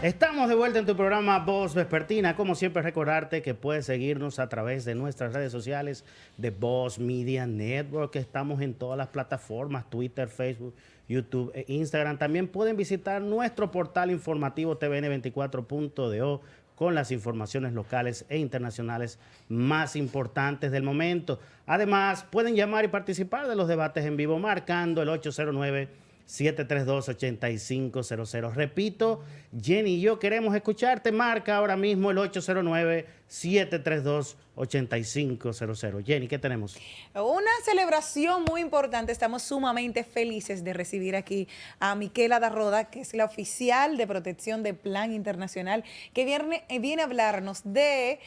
Estamos de vuelta en tu programa Voz Vespertina. Como siempre, recordarte que puedes seguirnos a través de nuestras redes sociales de Voz Media Network. Estamos en todas las plataformas, Twitter, Facebook, YouTube e Instagram. También pueden visitar nuestro portal informativo tvn24.do con las informaciones locales e internacionales más importantes del momento. Además, pueden llamar y participar de los debates en vivo marcando el 809-732-8500. Repito, Jenny y yo queremos escucharte. Marca ahora mismo el 809-732-8500. Jenny, ¿qué tenemos? Una celebración muy importante. Estamos sumamente felices de recibir aquí a Miquela Darroda, que es la oficial de protección de Plan Internacional, que viene a hablarnos de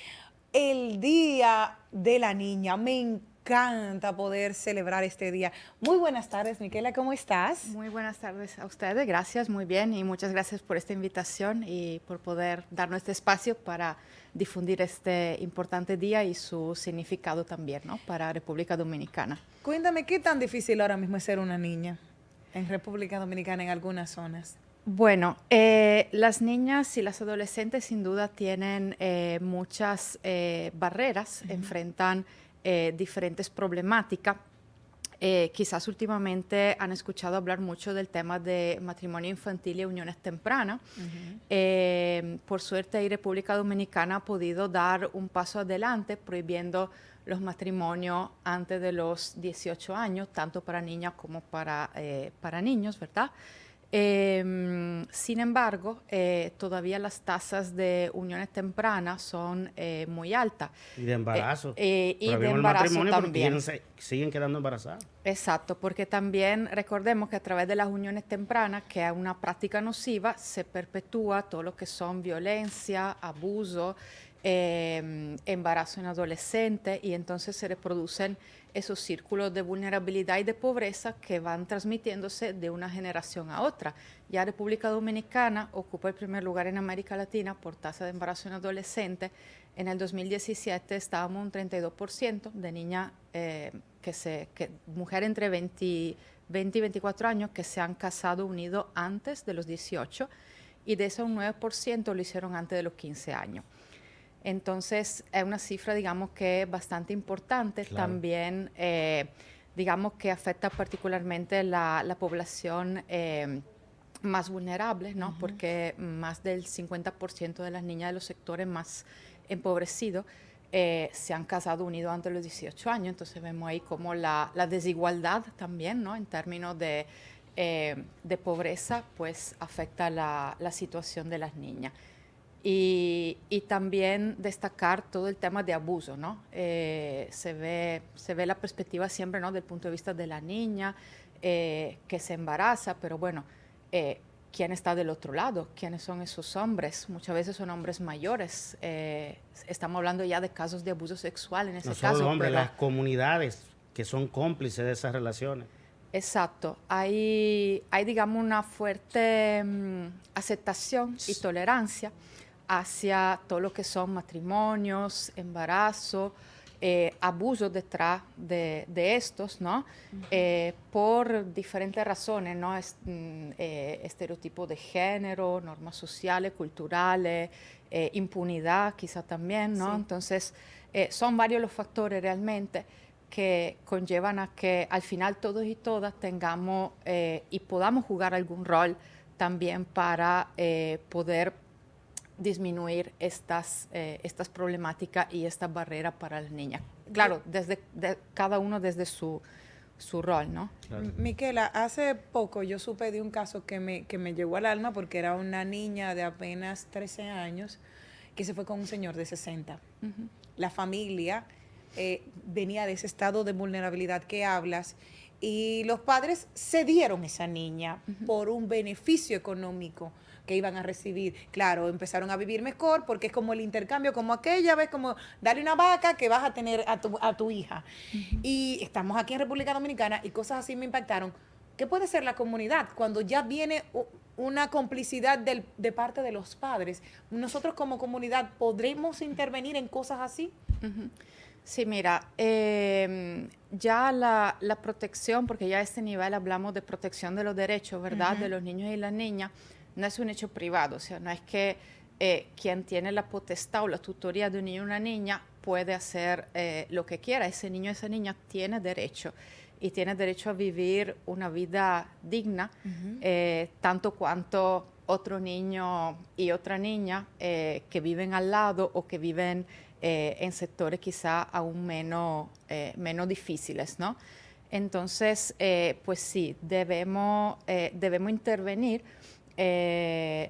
el Día de la Niña. Me encanta poder celebrar este día. Muy buenas tardes, Miquela, ¿cómo estás? Muy buenas tardes a ustedes, gracias, muy bien, y muchas gracias por esta invitación y por poder darnos este espacio para difundir este importante día y su significado también, ¿no?, para República Dominicana. Cuéntame, ¿qué tan difícil ahora mismo es ser una niña en República Dominicana en algunas zonas? Bueno, las niñas y las adolescentes sin duda tienen muchas barreras, enfrentan diferentes problemáticas. Quizás últimamente han escuchado hablar mucho del tema de matrimonio infantil y uniones tempranas. Por suerte, ahí República Dominicana ha podido dar un paso adelante prohibiendo los matrimonios antes de los 18 años, tanto para niñas como para niños, ¿verdad? Sin embargo, todavía las tasas de uniones tempranas son muy altas. Y de embarazo. Y de embarazo también. Siguen quedando embarazadas. Exacto, porque también recordemos que a través de las uniones tempranas, que es una práctica nociva, se perpetúa todo lo que son violencia, abuso, embarazo en adolescentes, y entonces se reproducen esos círculos de vulnerabilidad y de pobreza que van transmitiéndose de una generación a otra. Ya República Dominicana ocupa el primer lugar en América Latina por tasa de embarazo en adolescentes. En el 2017 estábamos un 32% de niñas, mujeres entre 20 y 24 años que se han casado unido antes de los 18, y de eso un 9% lo hicieron antes de los 15 años. Entonces, es una cifra, digamos, que es bastante importante. Claro. También, digamos, que afecta particularmente la población más vulnerable, ¿no? Porque más del 50% de las niñas de los sectores más empobrecidos se han casado unidos antes de los 18 años. Entonces, vemos ahí como la desigualdad también, ¿no?, en términos de pobreza, pues afecta la situación de las niñas. Y también destacar todo el tema de abuso, ¿no? Se ve la perspectiva siempre, ¿no?, del punto de vista de la niña que se embaraza, pero bueno, ¿quién está del otro lado? ¿Quiénes son esos hombres? Muchas veces son hombres mayores. Estamos hablando ya de casos de abuso sexual en ese caso. No solo hombres, las comunidades que son cómplices de esas relaciones. Exacto. Hay digamos, una fuerte aceptación y tolerancia hacia todo lo que son matrimonios, embarazo, abusos detrás de estos, ¿no? Por diferentes razones, ¿no? Estereotipos de género, normas sociales, culturales, impunidad quizá también, ¿no? Sí. Entonces, son varios los factores realmente que conllevan a que al final todos y todas tengamos y podamos jugar algún rol también para poder disminuir estas problemáticas y estas barreras para las niñas. Claro, cada uno desde su rol, ¿no? Claro. Miquela, hace poco yo supe de un caso que me llegó al alma porque era una niña de apenas 13 años que se fue con un señor de 60. La familia venía de ese estado de vulnerabilidad que hablas y los padres cedieron a esa niña por un beneficio económico que iban a recibir. Claro, empezaron a vivir mejor porque es como el intercambio, como aquella vez, como darle una vaca que vas a tener a tu hija. Y estamos aquí en República Dominicana y cosas así me impactaron. ¿Qué puede ser la comunidad cuando ya viene una complicidad de parte de los padres? ¿Nosotros como comunidad podremos intervenir en cosas así? Sí, mira, ya la protección, porque ya a este nivel hablamos de protección de los derechos, ¿verdad?, de los niños y las niñas. no es un hecho privado, o sea, no es que quien tiene la potestad o la tutoría de un niño o una niña puede hacer lo que quiera. Ese niño o esa niña tiene derecho, y tiene derecho a vivir una vida digna, tanto cuanto otro niño y otra niña que viven al lado o que viven en sectores quizá aún menos difíciles, ¿no? Entonces, pues sí, debemos intervenir.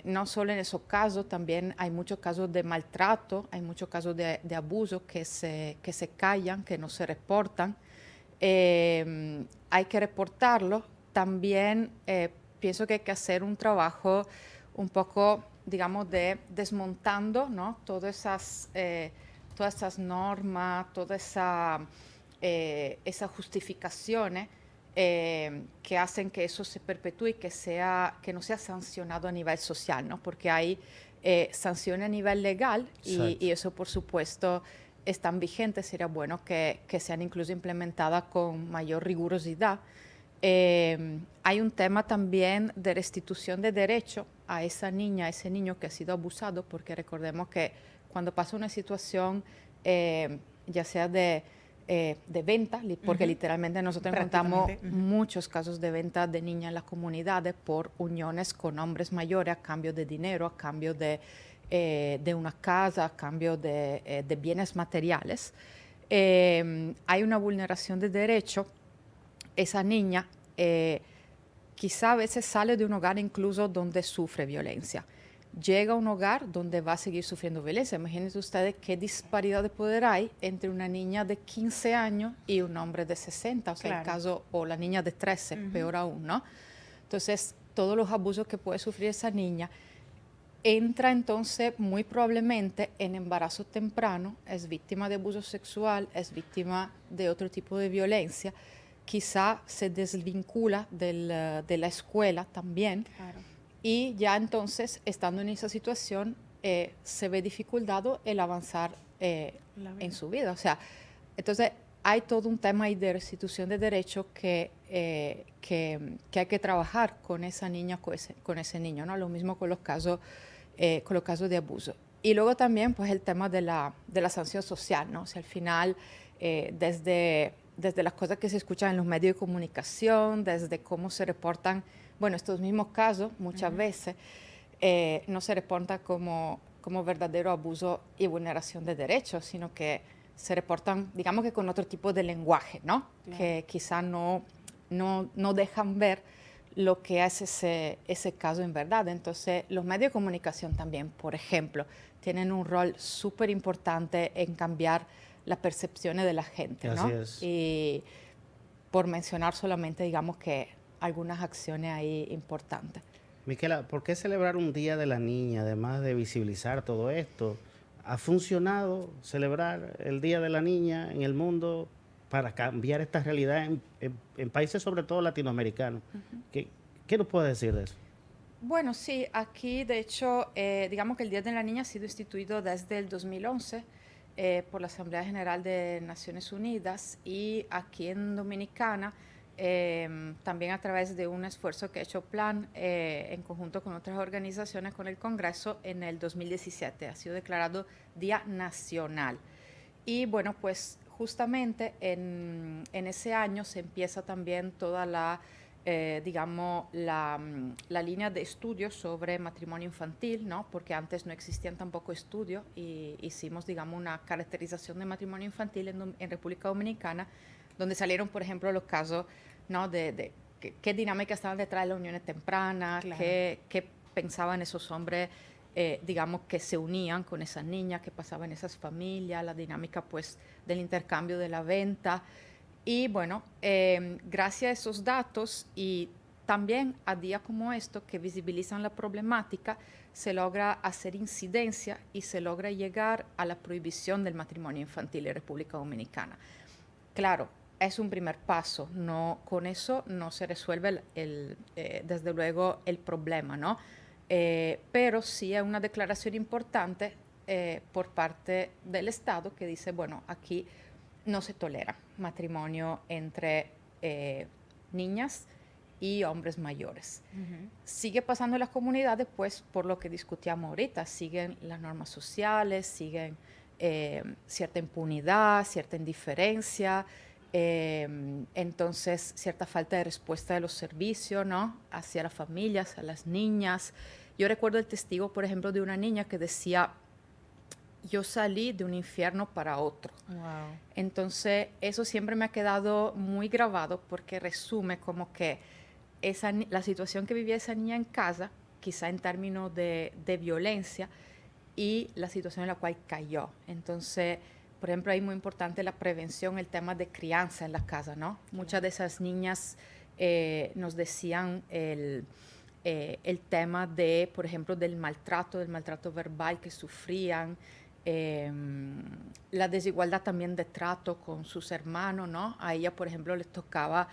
No solo en esos casos, también hay muchos casos de maltrato, hay muchos casos de abuso que se callan, que no se reportan. Hay que reportarlo. También pienso que hay que hacer un trabajo un poco, digamos, de desmontando, ¿no? Todas esas normas, todas esas justificaciones que hacen que eso se perpetúe y que no sea sancionado a nivel social, ¿no? Porque hay sanciones a nivel legal y eso, por supuesto, están vigentes. Sería bueno que sean incluso implementadas con mayor rigurosidad. Hay un tema también de restitución de derecho a esa niña, a ese niño que ha sido abusado, porque recordemos que cuando pasa una situación, ya sea de venta, porque literalmente nosotros encontramos muchos casos de venta de niñas en las comunidades por uniones con hombres mayores a cambio de dinero, a cambio de una casa, a cambio de bienes materiales. Hay una vulneración de derecho. Esa niña quizá a veces sale de un hogar incluso donde sufre violencia. Llega a un hogar donde va a seguir sufriendo violencia. Imagínense ustedes qué disparidad de poder hay entre una niña de 15 años y un hombre de 60, o sea, claro. El caso, o la niña de 13, peor aún, ¿no? Entonces, todos los abusos que puede sufrir esa niña, entra entonces muy probablemente en embarazo temprano, es víctima de abuso sexual, es víctima de otro tipo de violencia, quizá se desvincula de la escuela también. Claro. Y ya entonces, estando en esa situación, se ve dificultado el avanzar en su vida. O sea, entonces hay todo un tema ahí de restitución de derechos que hay que trabajar con esa niña, con ese niño, ¿no? Lo mismo con los casos de abuso. Y luego también, pues, el tema de la sanción social, ¿no? O sea, al final, desde las cosas que se escuchan en los medios de comunicación, desde cómo se reportan, bueno, estos mismos casos muchas veces no se reportan como verdadero abuso y vulneración de derechos, sino que se reportan, digamos que con otro tipo de lenguaje, ¿no? Claro. Que quizá no dejan ver lo que es ese caso en verdad. Entonces, los medios de comunicación también, por ejemplo, tienen un rol súper importante en cambiar las percepciones de la gente, ¿no? Así es. Y por mencionar solamente, digamos, que algunas acciones ahí importantes. Miquela, ¿por qué celebrar un Día de la Niña, además de visibilizar todo esto? ¿Ha funcionado celebrar el Día de la Niña en el mundo para cambiar esta realidad en países, sobre todo latinoamericanos? ¿Qué nos puede decir de eso? Bueno, sí, aquí de hecho, digamos que el Día de la Niña ha sido instituido desde el 2011 por la Asamblea General de Naciones Unidas, y aquí en Dominicana, también a través de un esfuerzo que ha hecho Plan en conjunto con otras organizaciones, con el Congreso, en el 2017 ha sido declarado Día Nacional. Y bueno, pues justamente en ese año se empieza también toda la línea de estudios sobre matrimonio infantil, ¿no? Porque antes no existían tampoco estudios, y hicimos, digamos, una caracterización de matrimonio infantil en República Dominicana, donde salieron, por ejemplo, los casos, ¿no? de qué dinámicas estaban detrás de las uniones tempranas, claro. qué pensaban esos hombres, digamos, que se unían con esas niñas, qué pasaba en esas familias, la dinámica, pues, del intercambio de la venta. Y bueno, gracias a esos datos y también a días como estos que visibilizan la problemática, se logra hacer incidencia y se logra llegar a la prohibición del matrimonio infantil en República Dominicana. Claro, es un primer paso, con eso no se resuelve desde luego el problema, ¿no? Pero sí es una declaración importante por parte del Estado que dice, bueno, aquí no se tolera matrimonio entre niñas y hombres mayores. Sigue pasando en las comunidades, pues por lo que discutíamos ahorita, siguen las normas sociales, siguen cierta impunidad, cierta indiferencia, entonces cierta falta de respuesta de los servicios, ¿no? Hacia las familias, a las niñas. Yo recuerdo el testigo, por ejemplo, de una niña que decía, yo salí de un infierno para otro. Wow. Entonces, eso siempre me ha quedado muy grabado porque resume como que la situación que vivía esa niña en casa, quizá en términos de violencia, y la situación en la cual cayó. Entonces, por ejemplo, ahí muy importante la prevención, el tema de crianza en la casa, ¿no? Muchas de esas niñas nos decían el tema de, por ejemplo, del maltrato verbal que sufrían, la desigualdad también de trato con sus hermanos, ¿no? A ella, por ejemplo, les tocaba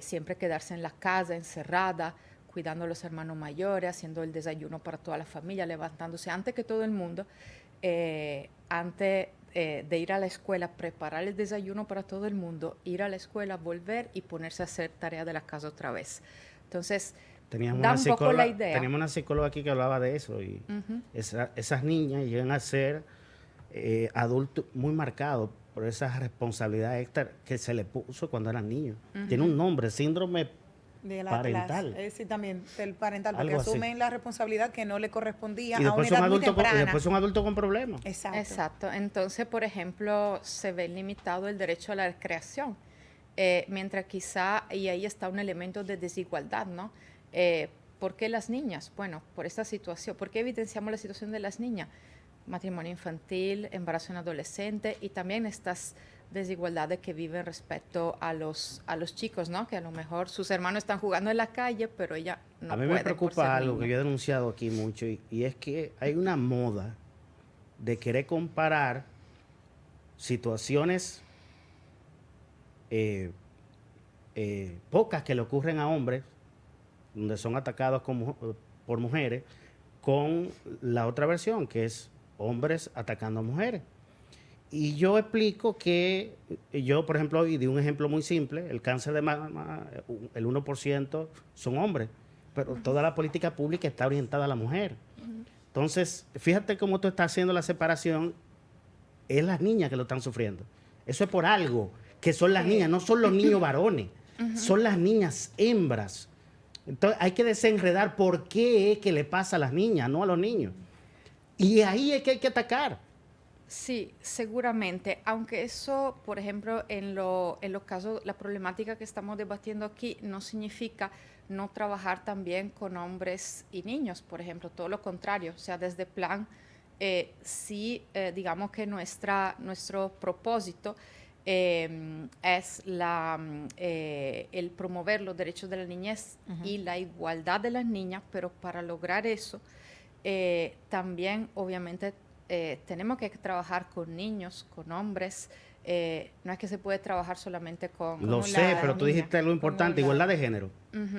siempre quedarse en la casa, encerrada, cuidando a los hermanos mayores, haciendo el desayuno para toda la familia, levantándose antes que todo el mundo, antes de ir a la escuela, preparar el desayuno para todo el mundo, ir a la escuela, volver y ponerse a hacer tarea de la casa otra vez. Entonces, da un poco la idea. Teníamos una psicóloga aquí que hablaba de eso y esas niñas llegan a ser adultos muy marcados por esa responsabilidad extra que se le puso cuando eran niños. Tiene un nombre, síndrome parental. Sí, también, del parental, porque Algo así. asumen la responsabilidad que no le correspondía Y a una después son edad muy adultos temprana. y después son adultos con problemas. Exacto. Exacto. Entonces, por ejemplo, se ve limitado el derecho a la recreación, mientras quizá, y ahí está un elemento de desigualdad, ¿no? ¿Por qué las niñas? Bueno, por esta situación. ¿Por qué evidenciamos la situación de las niñas? Matrimonio infantil, embarazo en adolescente y también estas desigualdades que viven respecto a los chicos, ¿no? Que a lo mejor sus hermanos están jugando en la calle, pero ella no puede. A mí me por ser preocupa algo niña. que yo he denunciado aquí mucho y es que hay una moda de querer comparar situaciones pocas que le ocurren a hombres, donde son atacados por mujeres, con la otra versión, que es hombres atacando a mujeres. Y yo explico que yo, por ejemplo, y di un ejemplo muy simple, el cáncer de mama, el 1% son hombres, pero toda la política pública está orientada a la mujer. Entonces, fíjate cómo tú estás haciendo la separación, es las niñas que lo están sufriendo. Eso es por algo, que son las niñas, no son los niños varones, son las niñas hembras. Entonces, hay que desenredar por qué es que le pasa a las niñas, no a los niños. Y ahí es que hay que atacar. Sí, seguramente, aunque eso, por ejemplo, en los casos, la problemática que estamos debatiendo aquí no significa no trabajar también con hombres y niños, por ejemplo, todo lo contrario, o sea, desde plan, sí, digamos que nuestro propósito es el promover los derechos de la niñez y la igualdad de las niñas, pero para lograr eso, también, obviamente, tenemos que trabajar con niños, con hombres. No es que se puede trabajar solamente con Lo sé, pero tú dijiste lo importante, como igualdad de género.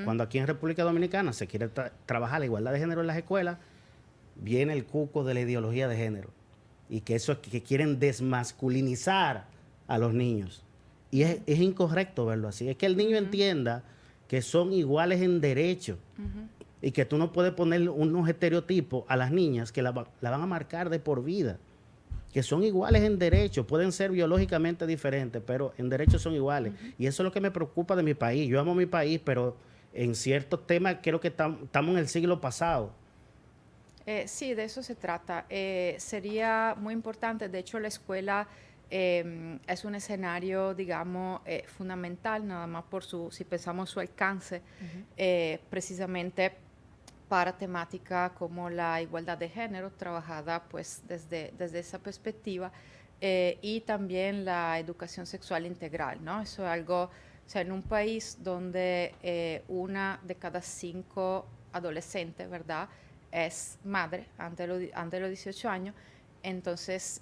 Cuando aquí en República Dominicana se quiere trabajar la igualdad de género en las escuelas, viene el cuco de la ideología de género. Y que eso es que quieren desmasculinizar a los niños. Y es incorrecto verlo así. Es que el niño entienda que son iguales en derecho. Y que tú no puedes poner unos estereotipos a las niñas que la van a marcar de por vida. Que son iguales en derecho, pueden ser biológicamente diferentes, pero en derecho son iguales. Y eso es lo que me preocupa de mi país. Yo amo mi país, pero en ciertos temas creo que estamos en el siglo pasado. Sí, de eso se trata. Sería muy importante, de hecho la escuela es un escenario, digamos, fundamental, nada más por si pensamos su alcance, precisamente para temática como la igualdad de género, trabajada pues desde esa perspectiva, y también la educación sexual integral, ¿no? Eso es algo, o sea, en un país donde 1 de cada 5 adolescentes, ¿verdad?, es madre antes de los 18 años, entonces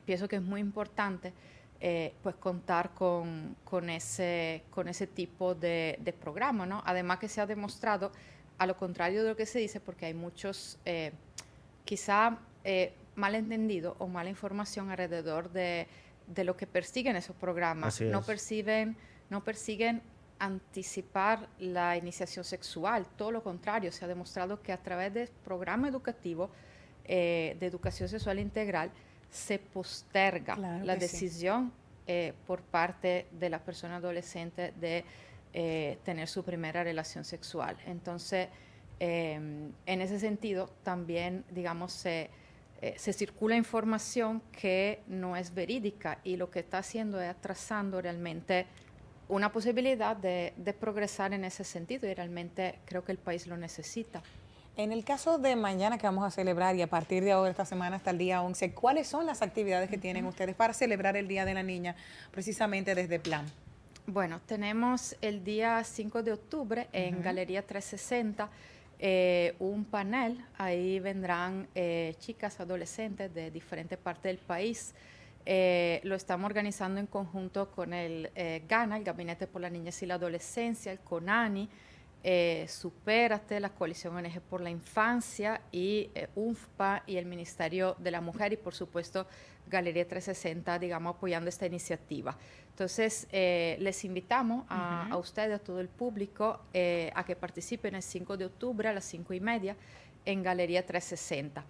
pienso que es muy importante pues contar con ese tipo de programa, ¿no? Además que se ha demostrado, a lo contrario de lo que se dice, porque hay muchos, quizá malentendido o mala información alrededor de lo que persiguen esos programas. Así es. No persiguen anticipar la iniciación sexual, todo lo contrario, se ha demostrado que a través del programa educativo de educación sexual integral se posterga la decisión por parte de la persona adolescente de tener su primera relación sexual. Entonces, en ese sentido, también, digamos, se circula información que no es verídica y lo que está haciendo es atrasando realmente una posibilidad de progresar en ese sentido y realmente creo que el país lo necesita. En el caso de mañana que vamos a celebrar y a partir de ahora, esta semana hasta el día 11, ¿cuáles son las actividades que tienen ustedes para celebrar el Día de la Niña precisamente desde Plan? Bueno, tenemos el día 5 de octubre en Galería 360 un panel, ahí vendrán chicas, adolescentes de diferentes partes del país. Lo estamos organizando en conjunto con el GANA, el Gabinete por la Niñez y la Adolescencia, el CONANI, Supérate, la Coalición ONG por la Infancia y UNFPA y el Ministerio de la Mujer y por supuesto Galería 360, digamos, apoyando esta iniciativa. Entonces, les invitamos a ustedes, a todo el público, a que participen el 5 de octubre a las 5:30 en Galería 360.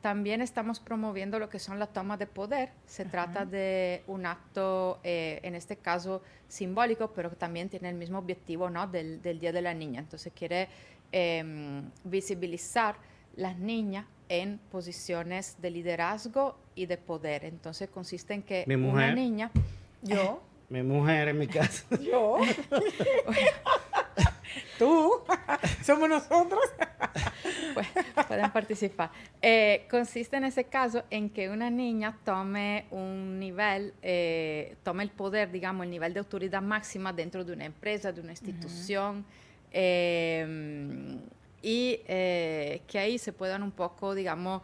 También estamos promoviendo lo que son las tomas de poder. Se trata de un acto, en este caso simbólico, pero que también tiene el mismo objetivo, ¿no?, del Día de la Niña. Entonces quiere visibilizar las niñas en posiciones de liderazgo y de poder. Entonces consiste en que una niña... Yo. Mi mujer en mi casa. Yo. Tú. Somos nosotros. Pues, pueden participar. Consiste en ese caso en que una niña tome un nivel, tome el poder, digamos, el nivel de autoridad máxima dentro de una empresa, de una institución, y que ahí se puedan un poco, digamos,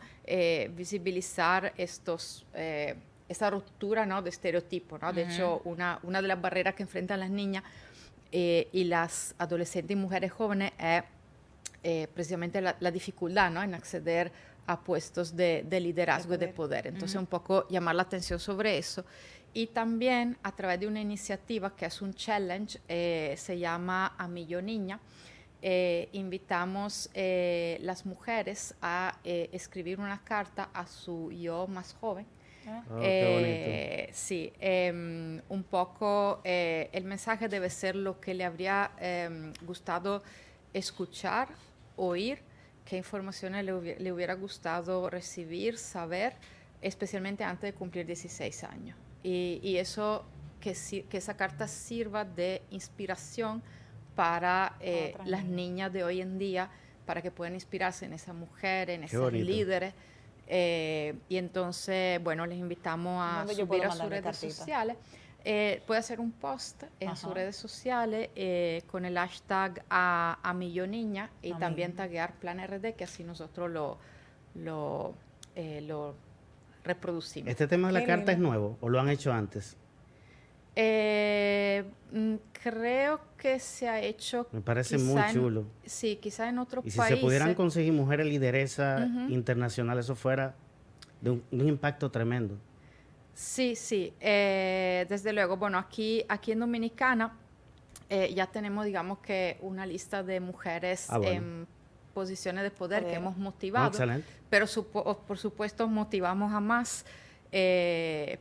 visibilizar esta ruptura, ¿no?, de estereotipos, ¿no? De hecho, una de las barreras que enfrentan las niñas y las adolescentes y mujeres jóvenes es precisamente la dificultad, ¿no?, en acceder a puestos de liderazgo y de poder. Entonces, un poco llamar la atención sobre eso. Y también a través de una iniciativa que es un challenge, se llama A Mi Yo Niña, invitamos las mujeres a escribir una carta a su yo más joven. Qué bonito. Sí, un poco el mensaje debe ser lo que le habría gustado escuchar, oír, qué informaciones le hubiera gustado recibir, saber, especialmente antes de cumplir 16 años. Y eso, que esa carta sirva de inspiración para las niñas de hoy en día, para que puedan inspirarse en esas mujeres, en esos líderes. Y entonces, bueno, les invitamos a subir a sus redes sociales. Puede hacer un post en sus redes sociales con el hashtag a mi yo niña y también taguear Plan RD, que así nosotros lo reproducimos. ¿Este tema de la carta es nuevo o lo han hecho antes? Creo que se ha hecho. Me parece muy chulo. Sí, quizá en otros países. Y si se pudieran conseguir mujeres lideresas internacionales, eso fuera de un impacto tremendo. Sí, desde luego. Bueno, aquí en Dominicana ya tenemos, digamos, que una lista de mujeres en posiciones de poder que hemos motivado. Excelente. Pero por supuesto motivamos a más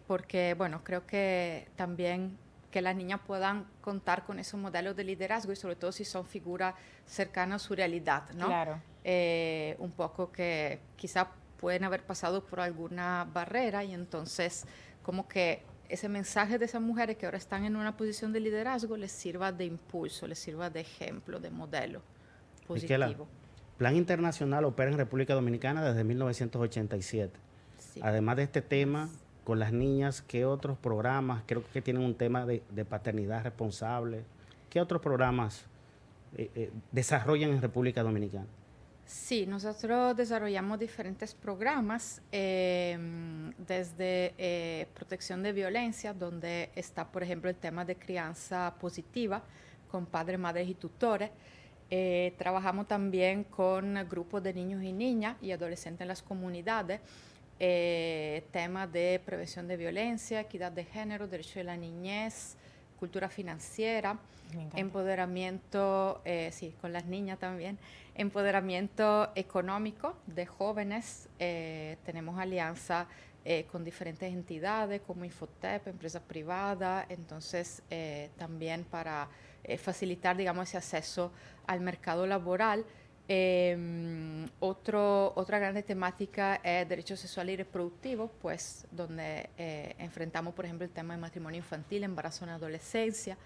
porque, bueno, creo que también que las niñas puedan contar con esos modelos de liderazgo y sobre todo si son figuras cercanas a su realidad, ¿no? Claro. Un poco que quizá pueden haber pasado por alguna barrera y entonces como que ese mensaje de esas mujeres que ahora están en una posición de liderazgo les sirva de impulso, les sirva de ejemplo, de modelo positivo. Plan Internacional opera en República Dominicana desde 1987. Sí. Además de este tema, con las niñas, ¿qué otros programas? Creo que tienen un tema de paternidad responsable. ¿Qué otros programas desarrollan en República Dominicana? Sí, nosotros desarrollamos diferentes programas, desde protección de violencia, donde está, por ejemplo, el tema de crianza positiva con padres, madres y tutores. Trabajamos también con grupos de niños y niñas y adolescentes en las comunidades, temas de prevención de violencia, equidad de género, derecho de la niñez, cultura financiera, Me encanta. empoderamiento, sí, con las niñas también, empoderamiento económico de jóvenes. Tenemos alianza con diferentes entidades como Infotep, empresas privadas, entonces también para facilitar, digamos, ese acceso al mercado laboral. Otra gran temática es derechos sexuales y reproductivos, pues donde enfrentamos, por ejemplo, el tema de matrimonio infantil, embarazo en adolescencia.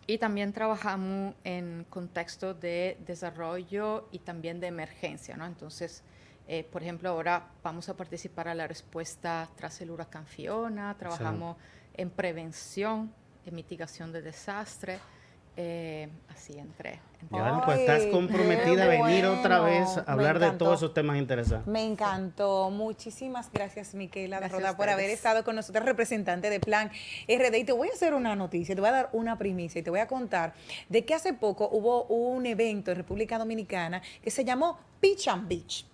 Y también trabajamos en contextos de desarrollo y también de emergencia, ¿no? Entonces, por ejemplo, ahora vamos a participar a la respuesta tras el huracán Fiona, trabajamos en prevención, en mitigación de desastres, así entre Bueno, pues estás comprometida a venir otra vez a hablar de todos esos temas interesantes. Me encantó. Muchísimas gracias, Micaela de Gracias Roda, a por haber ustedes. estado con nosotros, representante de Plan RD. Y te voy a hacer una noticia, te voy a dar una primicia y te voy a contar de que hace poco hubo un evento en República Dominicana que se llamó Pitch and Beach.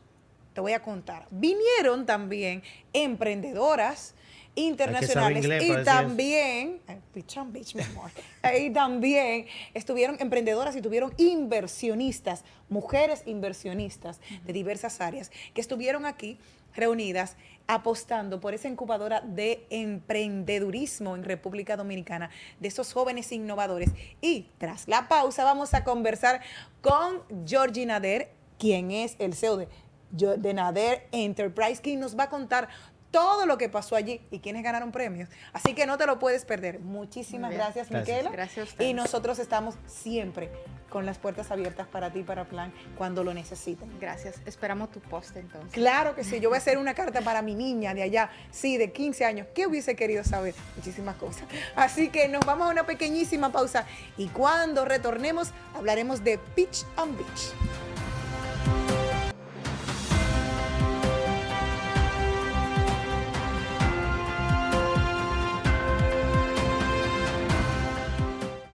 Te voy a contar. Vinieron también emprendedoras internacionales inglés y para decir eso. también Pitch and Beach, mi amor. Y también estuvieron emprendedoras y tuvieron inversionistas, mujeres inversionistas de diversas áreas que estuvieron aquí reunidas apostando por esa incubadora de emprendedurismo en República Dominicana, de esos jóvenes innovadores. Y tras la pausa vamos a conversar con Georgie Nader, quien es el CEO de Nader Enterprise, quien nos va a contar todo lo que pasó allí y quienes ganaron premios. Así que no te lo puedes perder. Muchísimas Muy bien. gracias, Gracias. Micaela. Gracias a ustedes. Y nosotros estamos siempre con las puertas abiertas para ti, para Plan, cuando lo necesiten. Gracias. Esperamos tu post entonces. Claro que sí. Yo voy a hacer una carta para mi niña de allá, sí, de 15 años. ¿Qué hubiese querido saber? Muchísimas cosas. Así que nos vamos a una pequeñísima pausa y cuando retornemos hablaremos de Pitch and Beach.